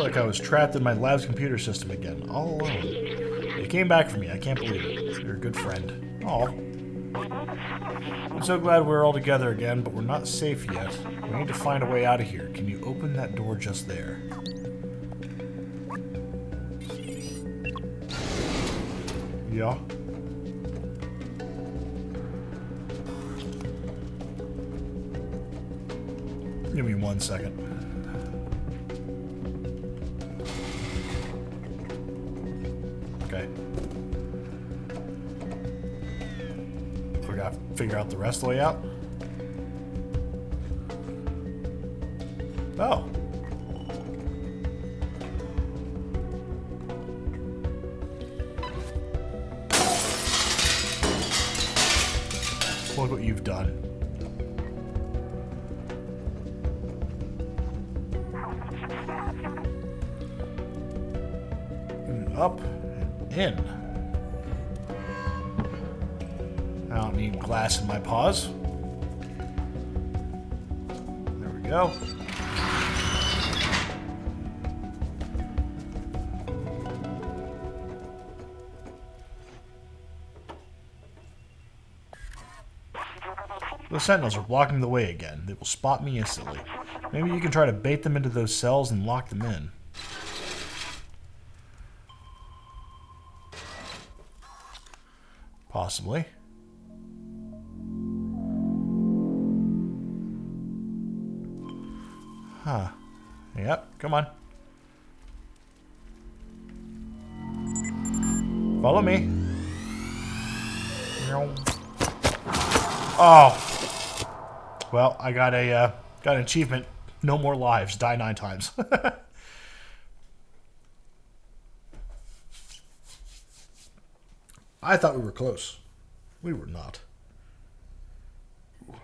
like I was trapped in my lab's computer system again, all alone. They came back for me. I can't believe it. You're a good friend. Aw. I'm so glad we're all together again, but we're not safe yet. We need to find a way out of here. Can you open that door just there? Yeah. Give me 1 second. Okay. We gotta figure out the rest of the way out. Oh. Look what you've done. Up and in. I don't need glass in my paws. There we go. The sentinels are blocking the way again. They will spot me instantly. Maybe you can try to bait them into those cells and lock them in. Possibly. Huh. Yep, come on. Follow me. Oh. Well, I got an achievement. No more lives. Die 9 times. I thought we were close. We were not. I'm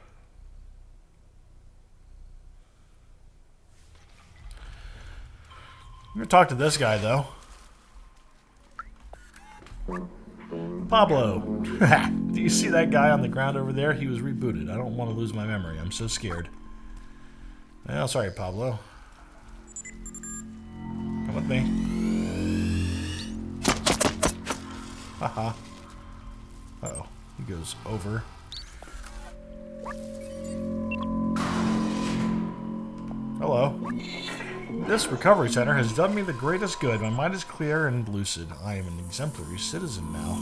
going to talk to this guy, though. Pablo. Do you see that guy on the ground over there? He was rebooted. I don't want to lose my memory. I'm so scared. Well, sorry, Pablo. Come with me. Haha. Uh-oh. He goes over. Hello. This recovery center has done me the greatest good. My mind is clear and lucid. I am an exemplary citizen now.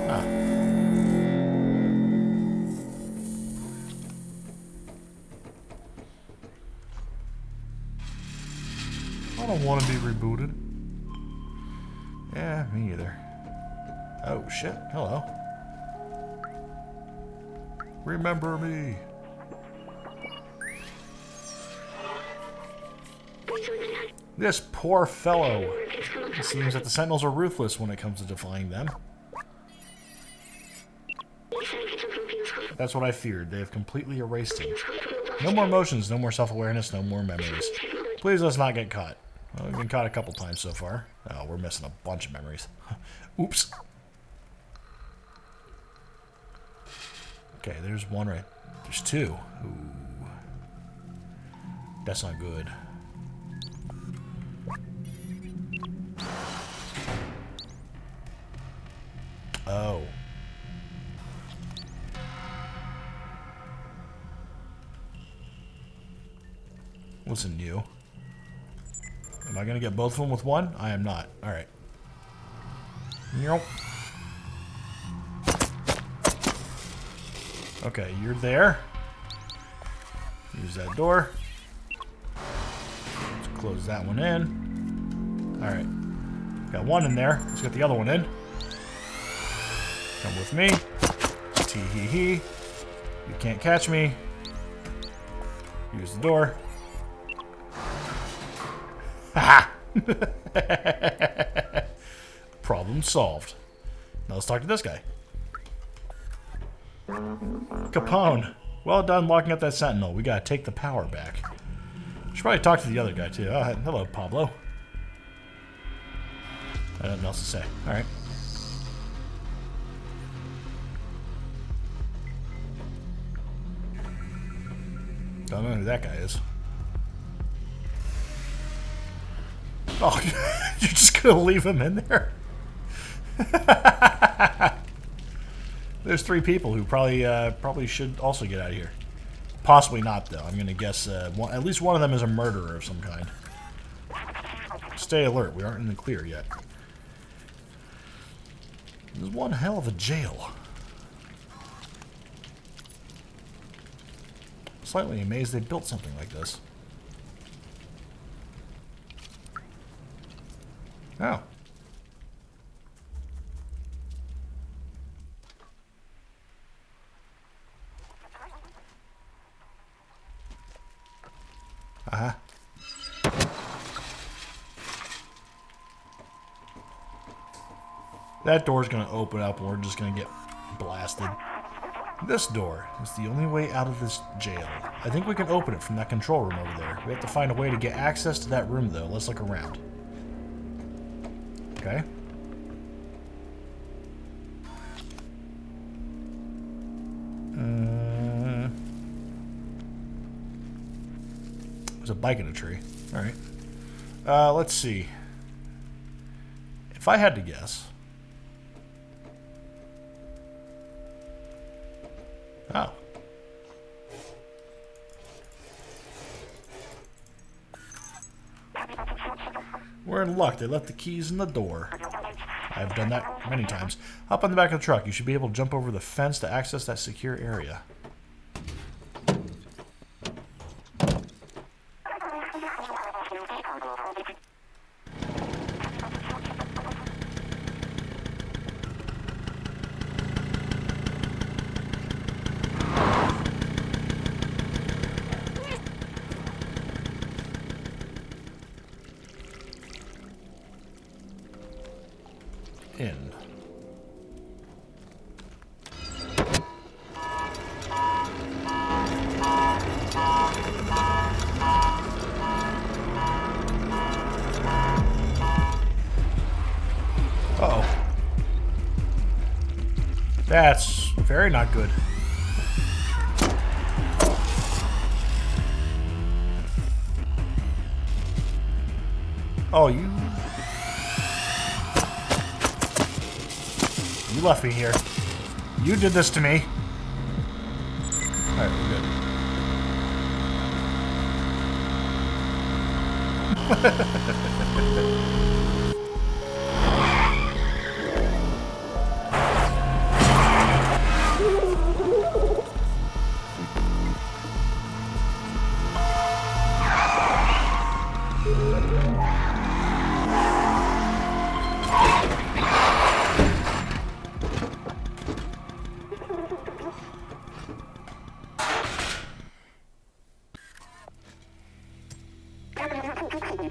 Ah. I don't want to be rebooted. Yeah, me either. Oh, shit. Hello. Remember me. This poor fellow. It seems that the Sentinels are ruthless when it comes to defying them. That's what I feared. They have completely erased him. No more emotions, no more self-awareness, no more memories. Please let's not get caught. Well, we've been caught a couple times so far. Oh, we're missing a bunch of memories. Oops. Okay, there's one right. There's 2. Ooh. That's not good. Oh. Listen, you. Am I going to get both of them with one? I am not. Alright. Nope. Okay, you're there. Use that door. Let's close that one in. Alright. Got one in there. Let's get the other one in. Come with me. Tee-hee-hee. You can't catch me. Use the door. Ha! Problem solved. Now let's talk to this guy. Capone. Well done locking up that sentinel. We gotta take the power back. Should probably talk to the other guy too. Oh, hello, Pablo. I have nothing else to say. Alright. Don't know who that guy is. Oh, you're just gonna leave him in there? There's 3 people who probably should also get out of here. Possibly not, though. I'm gonna guess at least one of them is a murderer of some kind. Stay alert. We aren't in the clear yet. This is one hell of a jail. Slightly amazed they built something like this. Oh. Uh-huh. That door's gonna open up and we're just gonna get blasted. This door is the only way out of this jail. I think we can open it from that control room over there. We have to find a way to get access to that room, though. Let's look around. Okay. There's a bike in a tree. Alright. Let's see. If I had to guess... Oh. We're in luck. They left the keys in the door. I've done that many times. Hop on the back of the truck. You should be able to jump over the fence to access that secure area. In. Uh-oh. That's very not good. Oh, you left me here. You did this to me. Alright, we're good.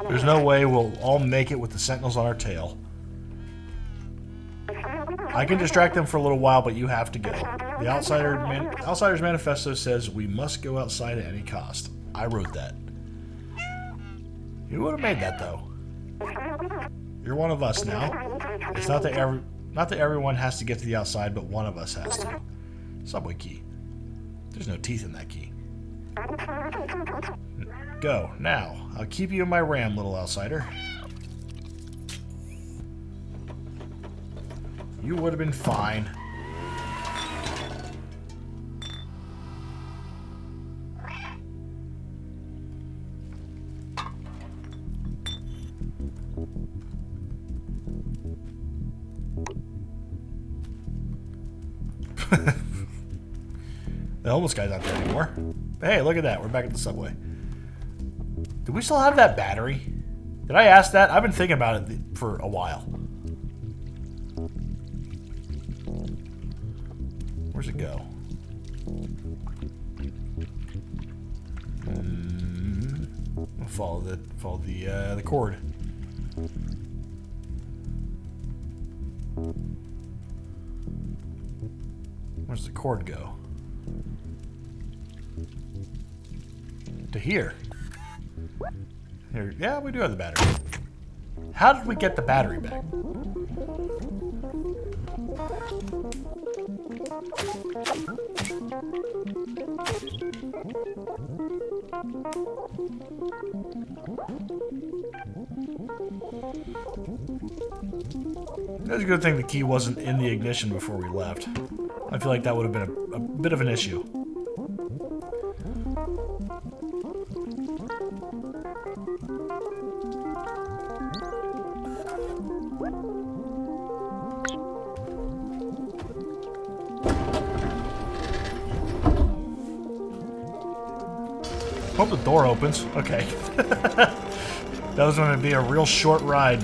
There's no way we'll all make it with the sentinels on our tail. I can distract them for a little while, but you have to go. The Outsider's Manifesto says we must go outside at any cost. I wrote that. You would have made that, though. You're one of us now. It's not that everyone has to get to the outside, but one of us has to. Subway key. There's no teeth in that key. Go, now. I'll keep you in my ram, little outsider. You would have been fine. The homeless guy's not there anymore. But hey, look at that. We're back at the subway. Do we still have that battery? Did I ask that? I've been thinking about it for a while. Where's it go? We'll follow the cord. Where's the cord go? To here. Here. Yeah, we do have the battery. How did we get the battery back? It's a good thing the key wasn't in the ignition before we left. I feel like that would have been a bit of an issue. Hope the door opens. Okay. That was going to be a real short ride.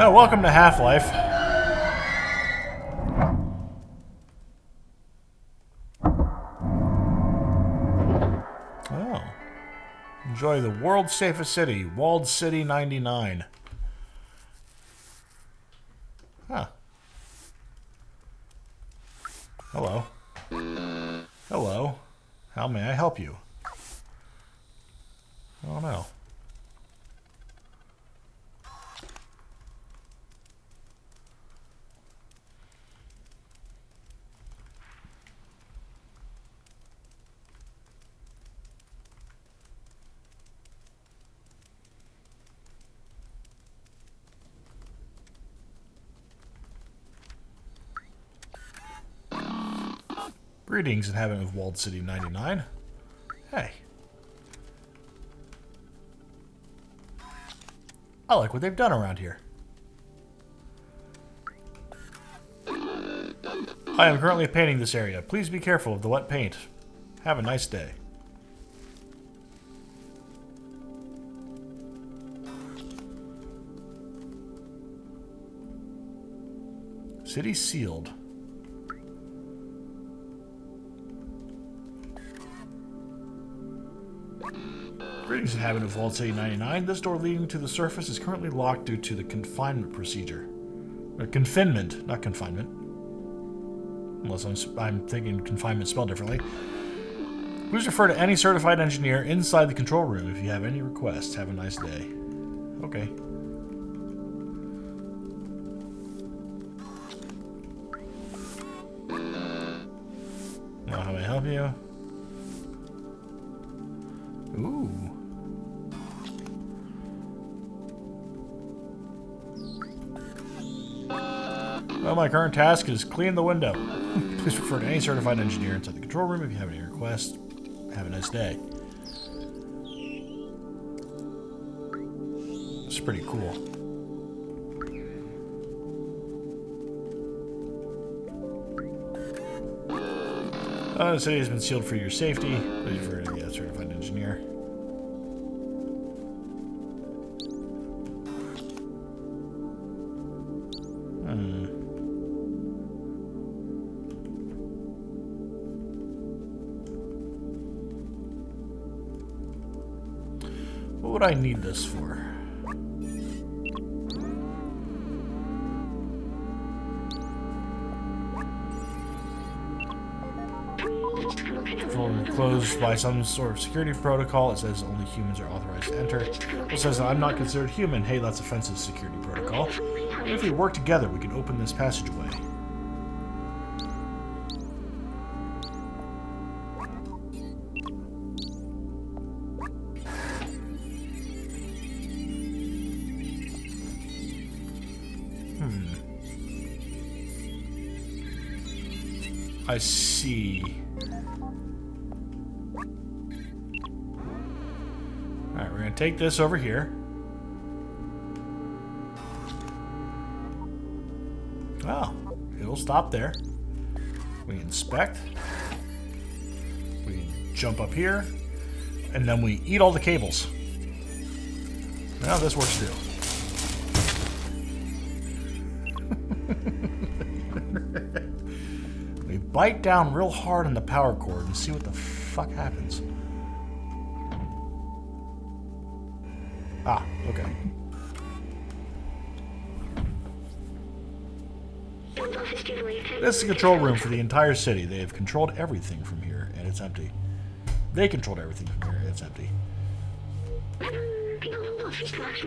Oh, welcome to Half-Life. Oh. Enjoy the world's safest city, Walled City 99. Huh. Hello. Hello. How may I help you? Oh no. Greetings, inhabitant of Walled City 99. Hey. I like what they've done around here. I am currently painting this area. Please be careful of the wet paint. Have a nice day. City sealed. Greetings, inhabitant of Walled City 99. This door leading to the surface is currently locked due to the confinement procedure. Or confinement, not confinement. Unless I'm thinking confinement spelled differently. Please refer to any certified engineer inside the control room if you have any requests. Have a nice day. Okay. Well, how may I help you? Ooh. Well, my current task is clean the window. Please refer to any certified engineer inside the control room if you have any requests. Have a nice day. It's pretty cool. The city has been sealed for your safety. Please refer to a certified engineer. What would I need this for? Closed by some sort of security protocol. It says only humans are authorized to enter. It says that I'm not considered human. Hey, that's offensive security protocol. If we work together, we can open this passageway. I see. Alright, we're going to take this over here. Oh, it'll stop there. We inspect. We jump up here. And then we eat all the cables. Now this works too. bite down real hard on the power cord and see what the fuck happens. Ah, okay. This is the control room for the entire city. They have controlled everything from here, and it's empty. They controlled everything from here, and it's empty.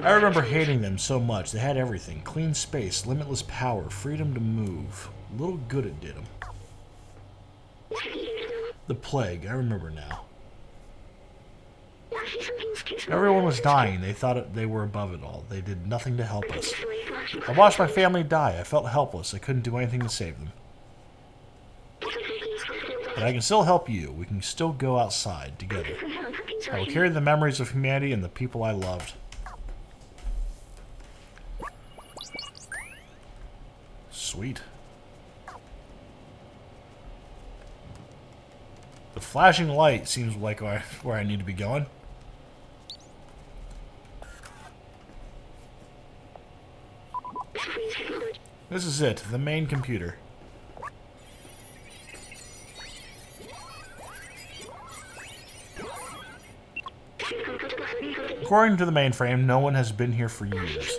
I remember hating them so much. They had everything. Clean space, limitless power, freedom to move. Little good it did them. The plague, I remember now. Everyone was dying. They thought they were above it all. They did nothing to help us. I watched my family die. I felt helpless. I couldn't do anything to save them. But I can still help you. We can still go outside together. I will carry the memories of humanity and the people I loved. Sweet. The flashing light seems like where I need to be going. This is it, the main computer. According to the mainframe, no one has been here for years.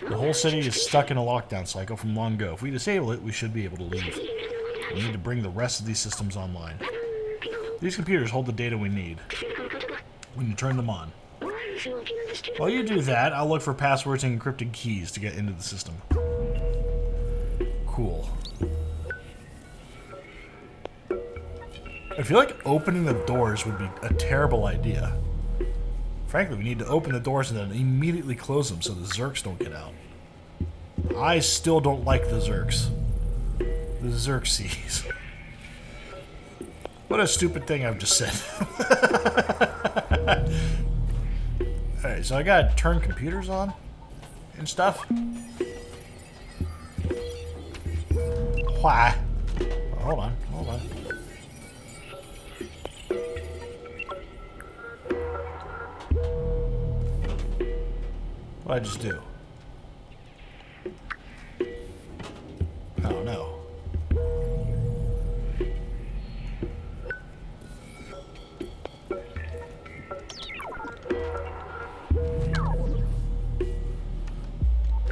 The whole city is stuck in a lockdown cycle from long ago. If we disable it, we should be able to leave. We need to bring the rest of these systems online. These computers hold the data we need. We need to turn them on. While you do that, I'll look for passwords and encrypted keys to get into the system. Cool. I feel like opening the doors would be a terrible idea. Frankly, we need to open the doors and then immediately close them so the Zerks don't get out. I still don't like the Zerks. The Xerxes. What a stupid thing I've just said. Alright, so I gotta turn computers on and stuff. Why? Oh, hold on. What'd I just do? Oh no.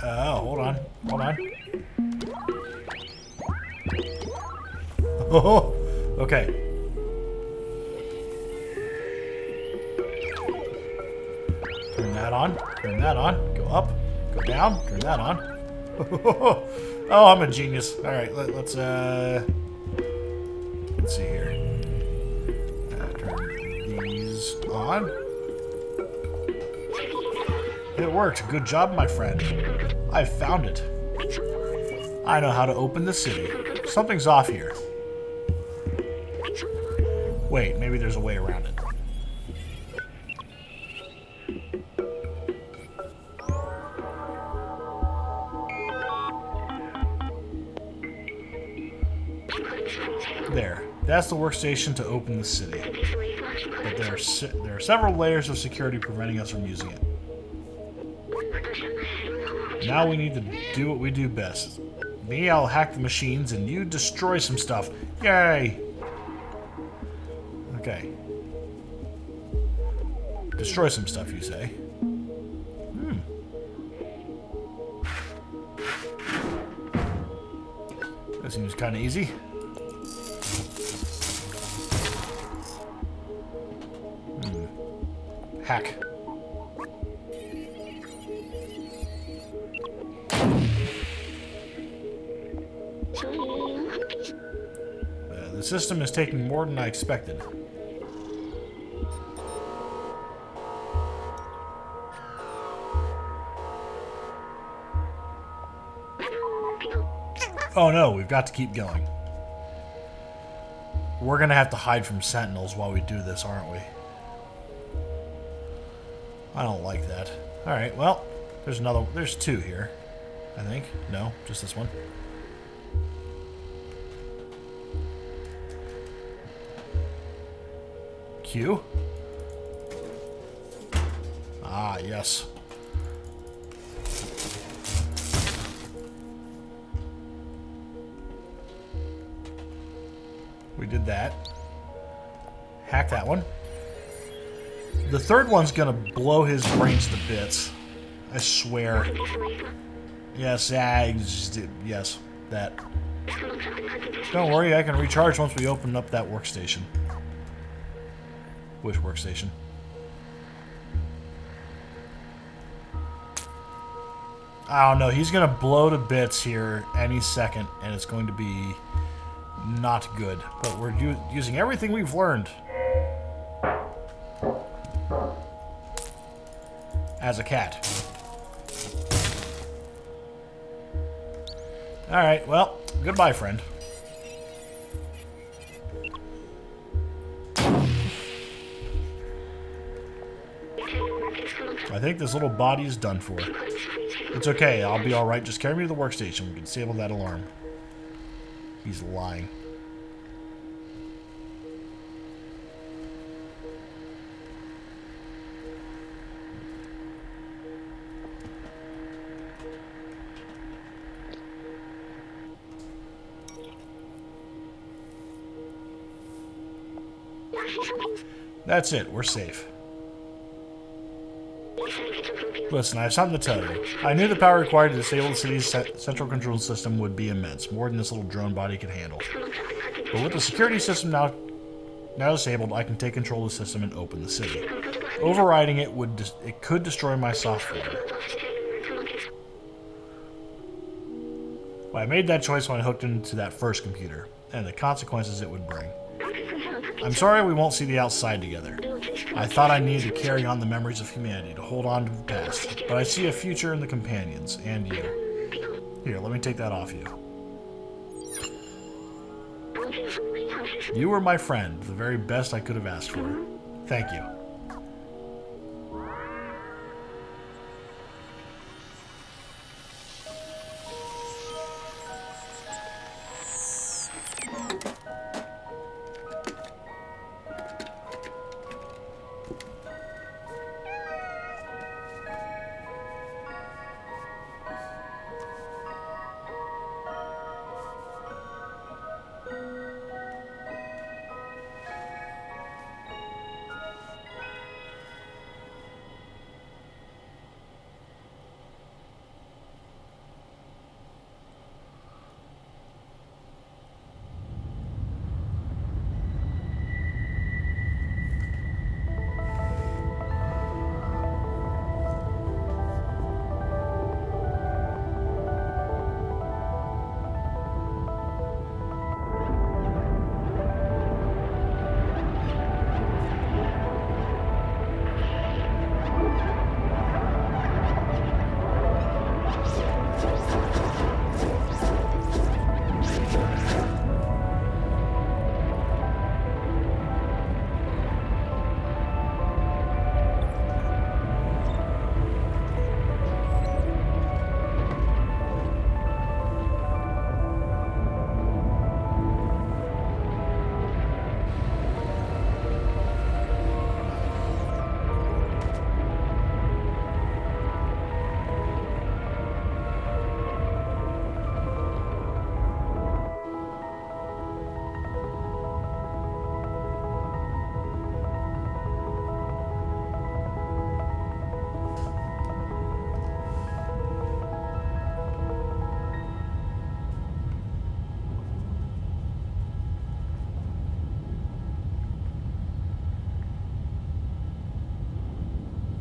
Oh, hold on. Oh, okay. Turn that on. Go up. Go down. Turn that on. Oh, I'm a genius. All right, let's see here. Turn these on. It worked. Good job, my friend. I found it. I know how to open the city. Something's off here. Wait, maybe there's a way around it. There. That's the workstation to open the city. But there are several layers of security preventing us from using it. Now we need to do what we do best. Me, I'll hack the machines, and you destroy some stuff. Yay! Okay. Destroy some stuff, you say? That seems kind of easy. Hack. The system is taking more than I expected. Oh no, we've got to keep going. We're gonna have to hide from sentinels while we do this, aren't we? I don't like that. Alright, well, there's two here, I think. No, just this one. Q. Ah, yes. did that. Hack that one. The third one's gonna blow his brains to bits. I swear. Yes, yes, that. Don't worry, I can recharge once we open up that workstation. Which workstation? I don't know. He's going to blow to bits here any second, and it's going to be not good. But we're using everything we've learned as a cat. Alright, well, goodbye, friend. I think this little body is done for. It's okay, I'll be alright. Just carry me to the workstation. We can disable that alarm. He's lying. That's it, we're safe. Listen, I have something to tell you. I knew the power required to disable the city's central control system would be immense, more than this little drone body could handle. But with the security system now disabled, I can take control of the system and open the city. Overriding it could destroy my software. Well, I made that choice when I hooked into that first computer, and the consequences it would bring. I'm sorry we won't see the outside together. I thought I needed to carry on the memories of humanity, to hold on to the past, but I see a future in the companions, and you. Here, let me take that off you. You were my friend, the very best I could have asked for. Thank you.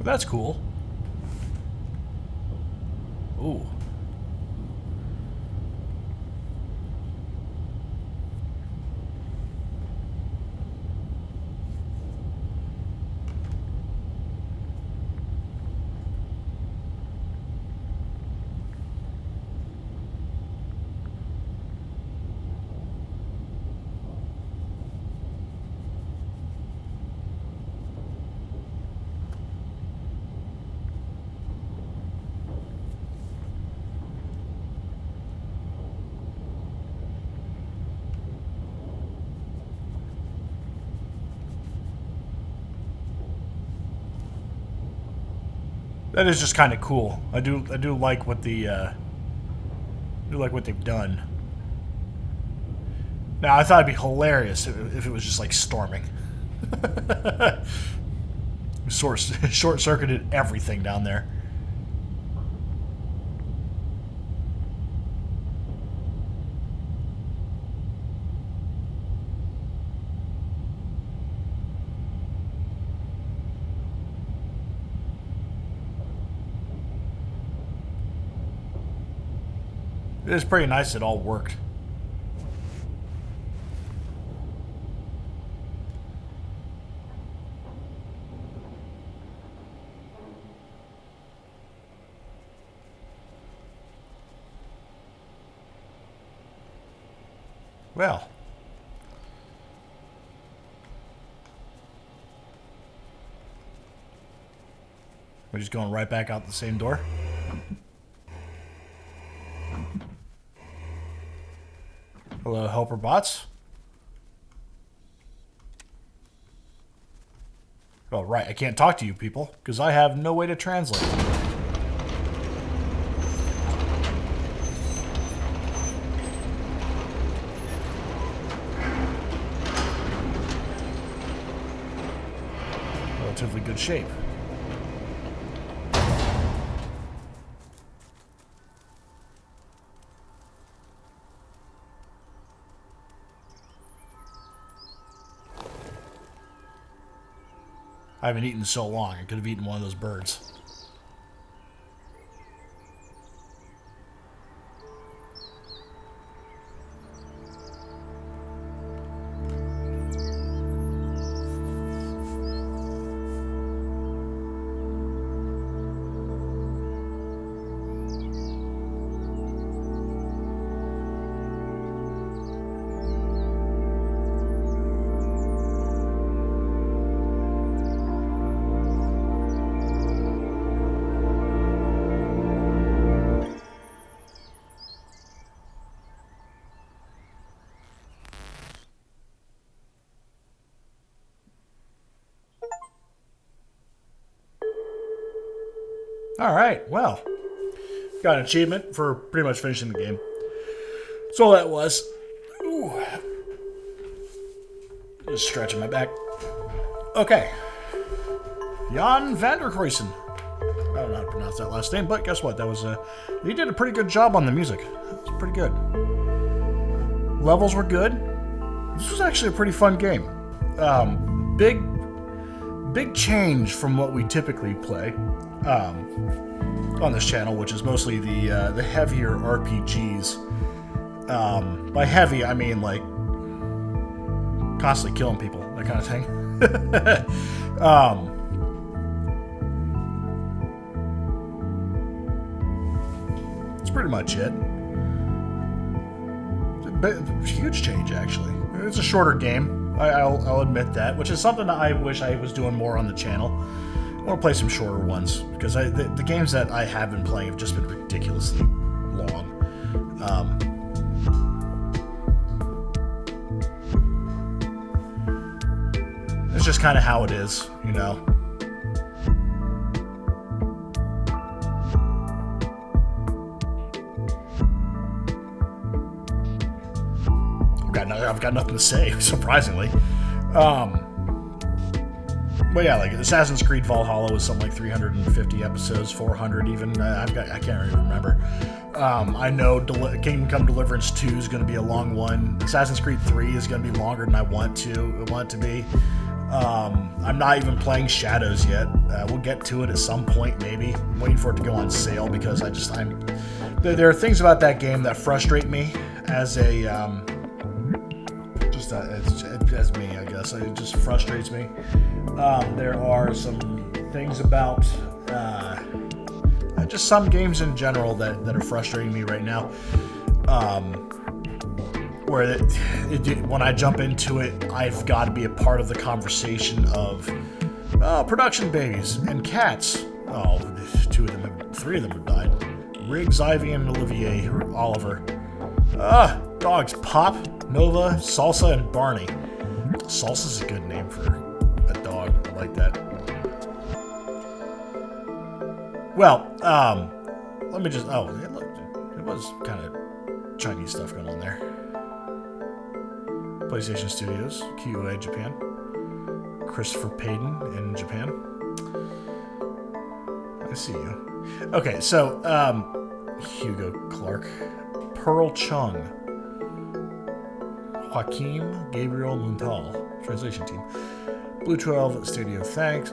That's cool. Ooh. That is just kind of cool. I do like what the do like what they've done. Now, I thought it'd be hilarious if it was just like storming. Short-circuited everything down there. It is pretty nice it all worked. Well. We're just going right back out the same door. Hello, helper bots. Oh, right. I can't talk to you people because I have no way to translate. Relatively good shape. I haven't eaten so long. I could have eaten one of those birds. Alright, well. Got an achievement for pretty much finishing the game. That's all that was. Ooh. Just stretching my back. Okay. Jan Vanderkruysen. I don't know how to pronounce that last name, but guess what? That was he did a pretty good job on the music. It was pretty good. Levels were good. This was actually a pretty fun game. Big change from what we typically play on this channel, which is mostly the heavier RPGs. By heavy, I mean like constantly killing people, that kind of thing. That's pretty much it. It's a huge change, actually. It's a shorter game. I'll admit that, which is something that I wish I was doing more on the channel. I want to play some shorter ones, because the games that I have been playing have just been ridiculously long. It's just kind of how it is, you know? I've got nothing to say, surprisingly. But yeah, like Assassin's Creed Valhalla was something like 350 episodes, 400 even. I can't really remember. I know Kingdom Come Deliverance 2 is going to be a long one. Assassin's Creed 3 is going to be longer than I want it to be. I'm not even playing Shadows yet. We'll get to it at some point, maybe. I'm waiting for it to go on sale because there are things about that game that frustrate me as a as me, I guess. It just frustrates me. There are some things about just some games in general that are frustrating me right now. Where when I jump into it, I've got to be a part of the conversation of production babies and cats. Oh, three of them have died. Riggs, Ivy, and Oliver. Dogs Pop, Nova, Salsa, and Barney. Salsa's a good name for a dog. I like that. Well, let me just... Oh, it was kind of Chinese stuff going on there. PlayStation Studios, QA Japan. Christopher Payton in Japan. I see you. Okay, so, Hugo Clark. Pearl Chung. Joaquim Gabriel Muntal. Translation team. Blue 12 Studio thanks.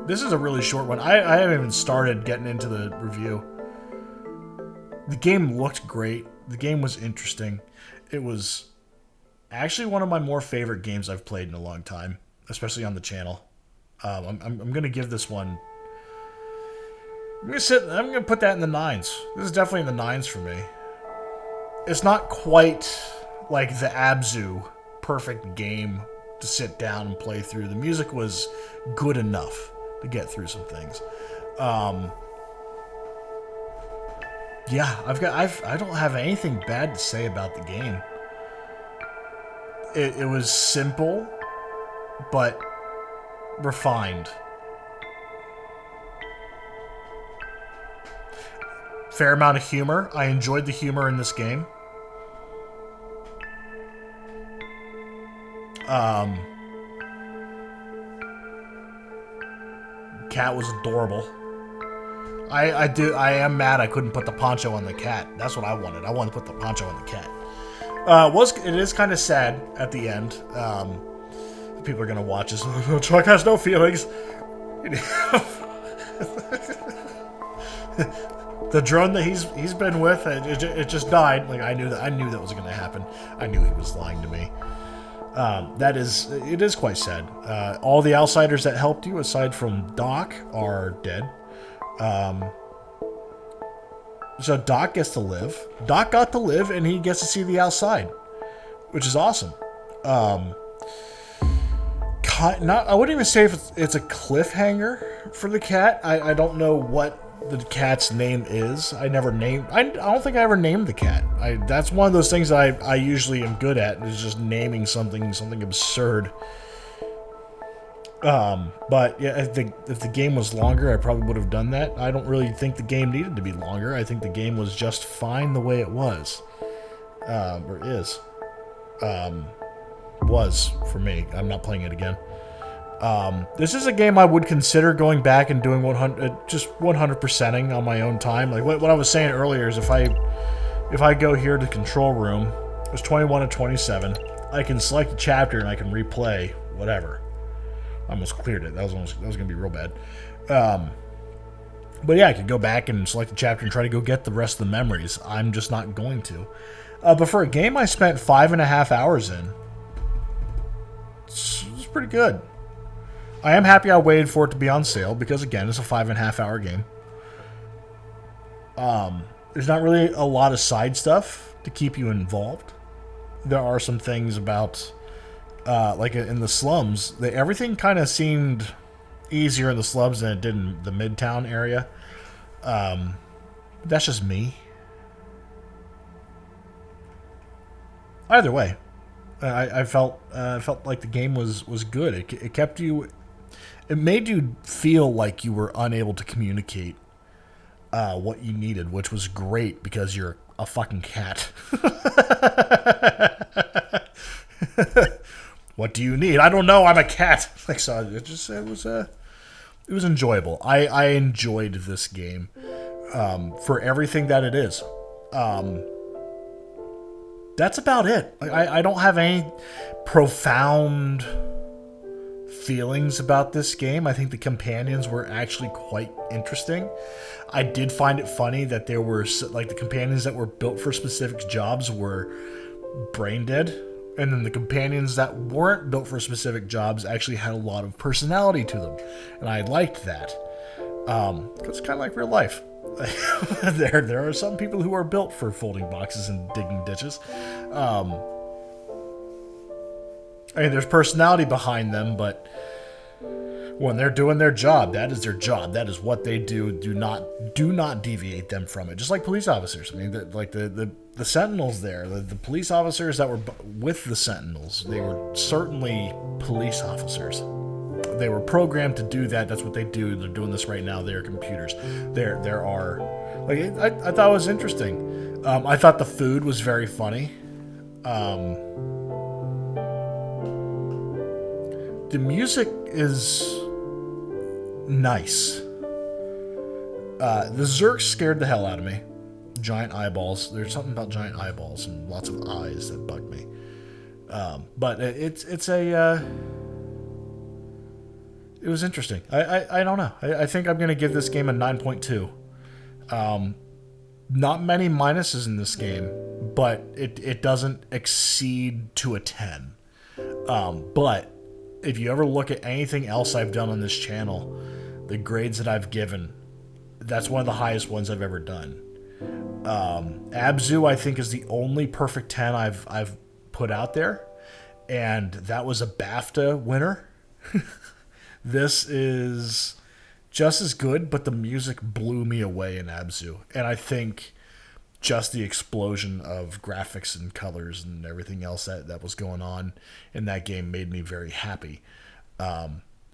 This is a really short one. I haven't even started getting into the review. The game looked great. The game was interesting. It was actually one of my more favorite games I've played in a long time, especially on the channel. I'm going to give this one... I'm going to put that in the 9s. This is definitely in the 9s for me. It's not quite like the Abzu perfect game to sit down and play through. The music was good enough to get through some things. Yeah, I don't have anything bad to say about the game. It was simple, but refined. Fair amount of humor. I enjoyed the humor in this game. Cat was adorable. I am mad I couldn't put the poncho on the cat. That's what I wanted. I wanted to put the poncho on the cat. It is kind of sad at the end. People are gonna watch this. Chuck has no feelings. The drone that he's been with, it just died. Like I knew that was gonna happen. I knew he was lying to me. It is quite sad. All the outsiders that helped you, aside from Doc, are dead. So Doc gets to live. Doc got to live, and he gets to see the outside, which is awesome. I wouldn't even say if it's a cliffhanger for the cat. I don't know what the cat's name is. I don't think I ever named the cat. That's one of those things that I usually am good at, is just naming something absurd. But yeah, if the game was longer, I probably would have done that. I don't really think the game needed to be longer. I think the game was just fine the way it was. Or is. Was, for me. I'm not playing it again. This is a game I would consider going back and doing 100%ing on my own time. Like what I was saying earlier is if I go here to control room, it's 21 to 27. I can select a chapter and I can replay whatever. I almost cleared it. That was gonna be real bad. But yeah, I could go back and select a chapter and try to go get the rest of the memories. I'm just not going to. But for a game I spent 5.5 hours in, it's pretty good. I am happy I waited for it to be on sale because, again, it's a 5.5 hour game. There's not really a lot of side stuff to keep you involved. There are some things about, like in the slums, everything kind of seemed easier in the slums than it did in the Midtown area. That's just me. Either way, I felt like the game was good. It kept you. It made you feel like you were unable to communicate what you needed, which was great because you're a fucking cat. What do you need? I don't know. I'm a cat. Like so, it was enjoyable. I enjoyed this game for everything that it is. That's about it. I don't have any profound feelings about this game. I think the companions were actually quite interesting. I did find it funny that there were, like, the companions that were built for specific jobs were brain dead, and then the companions that weren't built for specific jobs actually had a lot of personality to them, and I liked that. It's kind of like real life. There are some people who are built for folding boxes and digging ditches. I mean, there's personality behind them, but when they're doing their job, that is their job. That is what they do. Do not deviate them from it. Just like police officers. I mean, the Sentinels there, the police officers that were with the Sentinels, they were certainly police officers. They were programmed to do that. That's what they do. They're doing this right now. They're computers. There are, like, I thought it was interesting. I thought the food was very funny. The music is nice. The Zerg scared the hell out of me. Giant eyeballs. There's something about giant eyeballs and lots of eyes that bug me. But it was interesting. I don't know. I think I'm going to give this game a 9.2. Not many minuses in this game, but it doesn't exceed to a 10. But if you ever look at anything else I've done on this channel, the grades that I've given, that's one of the highest ones I've ever done. Abzu, I think, is the only perfect 10 I've put out there, and that was a BAFTA winner. This is just as good, but the music blew me away in Abzu, and I think just the explosion of graphics and colors and everything else that was going on in that game made me very happy.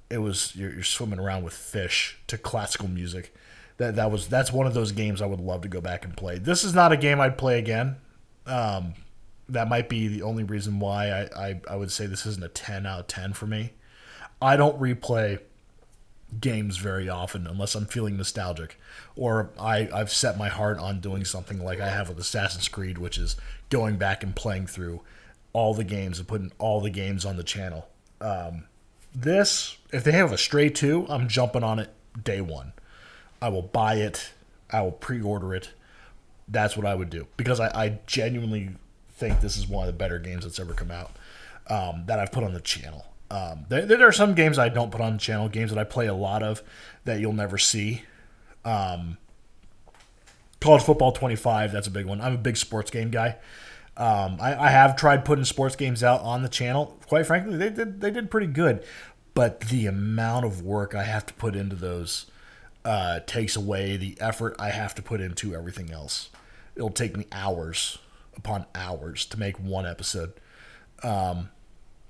It was you're swimming around with fish to classical music. That's one of those games I would love to go back and play. This is not a game I'd play again. That might be the only reason why I would say this isn't a 10 out of 10 for me. I don't replay games very often unless I'm feeling nostalgic, or I've set my heart on doing something like I have with Assassin's Creed, which is going back and playing through all the games and putting all the games on the channel. This, if they have a Stray 2, I'm jumping on it day one. I will buy it. I will pre-order it. That's what I would do, because I genuinely think this is one of the better games that's ever come out that I've put on the channel. There are some games I don't put on the channel, games that I play a lot of that you'll never see. College Football 25, that's a big one. I'm a big sports game guy. I have tried putting sports games out on the channel. Quite frankly, they did pretty good, but the amount of work I have to put into those takes away the effort I have to put into everything else. It'll take me hours upon hours to make one episode.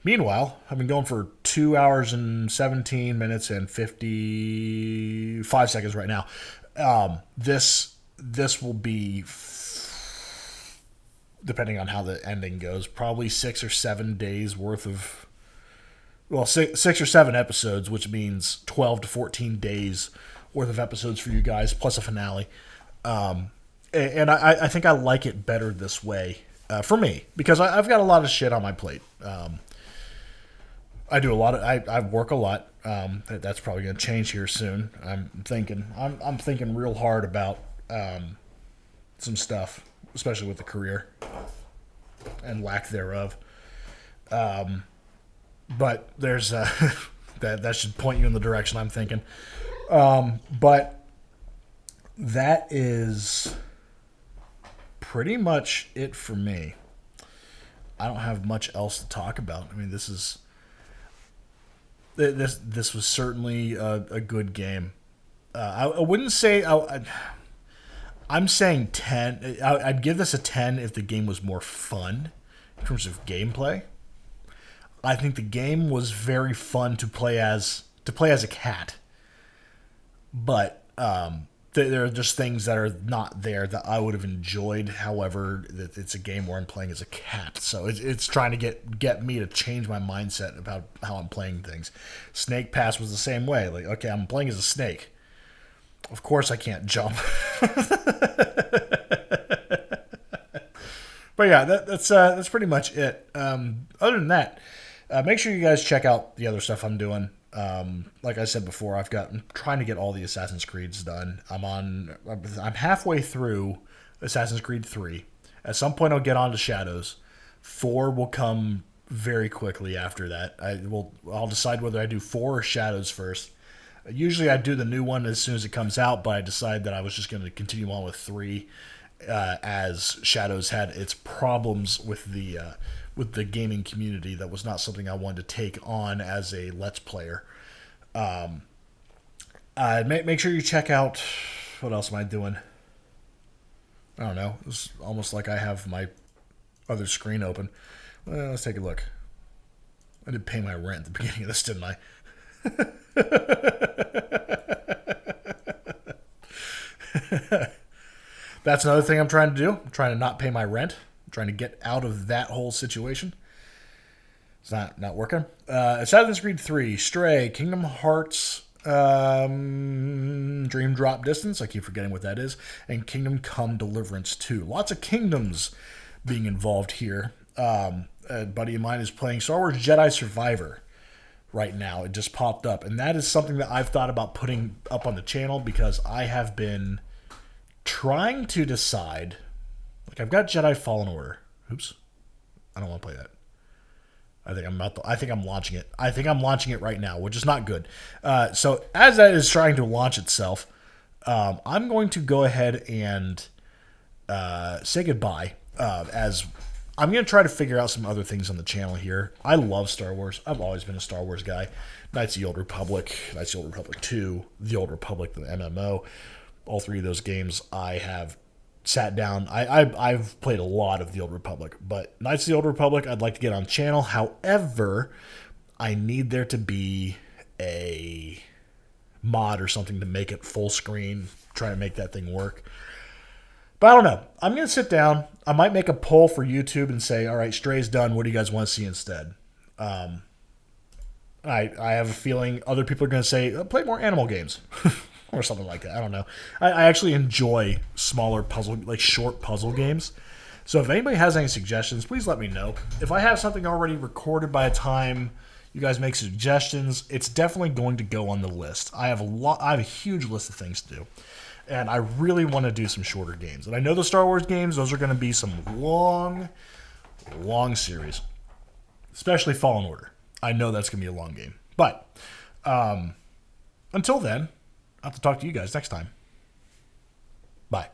Meanwhile, I've been going for 2 hours and 17 minutes and 55 seconds right now. This will be, depending on how the ending goes, probably 6 or 7 days worth of, well, six or 7 episodes, which means 12 to 14 days worth of episodes for you guys, plus a finale. And I think I like it better this way for me, because I've got a lot of shit on my plate. I do a lot of, I work a lot. That's probably going to change here soon. I'm thinking real hard about some stuff, especially with the career and lack thereof. But there's that should point you in the direction I'm thinking. But that is pretty much it for me. I don't have much else to talk about. I mean, this was certainly a good game. I wouldn't say I'm saying 10. I'd give this a 10 if the game was more fun in terms of gameplay. I think the game was very fun to play as a cat, but there are just things that are not there that I would have enjoyed. However, it's a game where I'm playing as a cat, so it's trying to get me to change my mindset about how I'm playing things. Snake Pass was the same way. Like, okay, I'm playing as a snake. Of course I can't jump. But yeah, that's pretty much it. Other than that, make sure you guys check out the other stuff I'm doing. Like I said before, I'm trying to get all the Assassin's Creeds done. I'm halfway through Assassin's Creed 3. At some point I'll get on to Shadows. 4 will come very quickly after that. I'll decide whether I do 4 or Shadows first. Usually I do the new one as soon as it comes out, but I decided that I was just going to continue on with 3 as Shadows had its problems with the gaming community. That was not something I wanted to take on as a Let's Player. Make sure you check out, what else am I doing? I don't know. It's almost like I have my other screen open. Well, let's take a look. I did pay my rent at the beginning of this, didn't I? That's another thing I'm trying to do. I'm trying to not pay my rent. trying to get out of that whole situation. It's not working. Assassin's Creed 3, Stray, Kingdom Hearts, Dream Drop Distance, I keep forgetting what that is, and Kingdom Come Deliverance 2. Lots of kingdoms being involved here. A buddy of mine is playing Star Wars Jedi Survivor right now. It just popped up, and that is something that I've thought about putting up on the channel because I have been trying to decide. Like, I've got Jedi Fallen Order. Oops. I don't want to play that. I think I'm launching it. I think I'm launching it right now, which is not good. So as that is trying to launch itself, I'm going to go ahead and say goodbye. As I'm going to try to figure out some other things on the channel here. I love Star Wars. I've always been a Star Wars guy. Knights of the Old Republic, Knights of the Old Republic 2, The Old Republic, the MMO. All three of those games I have sat down. I've played a lot of The Old Republic, but Knights of the Old Republic I'd like to get on channel. However, I need there to be a mod or something to make it full screen, try to make that thing work. But I don't know. I'm going to sit down. I might make a poll for YouTube and say, all right, Stray's done. What do you guys want to see instead? I have a feeling other people are going to say, play more animal games. Or something like that. I don't know. I actually enjoy smaller puzzle, like short puzzle games. So if anybody has any suggestions, please let me know. If I have something already recorded by the time you guys make suggestions, it's definitely going to go on the list. I have a huge list of things to do. And I really want to do some shorter games. And I know the Star Wars games, those are going to be some long series. Especially Fallen Order. I know that's going to be a long game. But until then, I'll have to talk to you guys next time. Bye.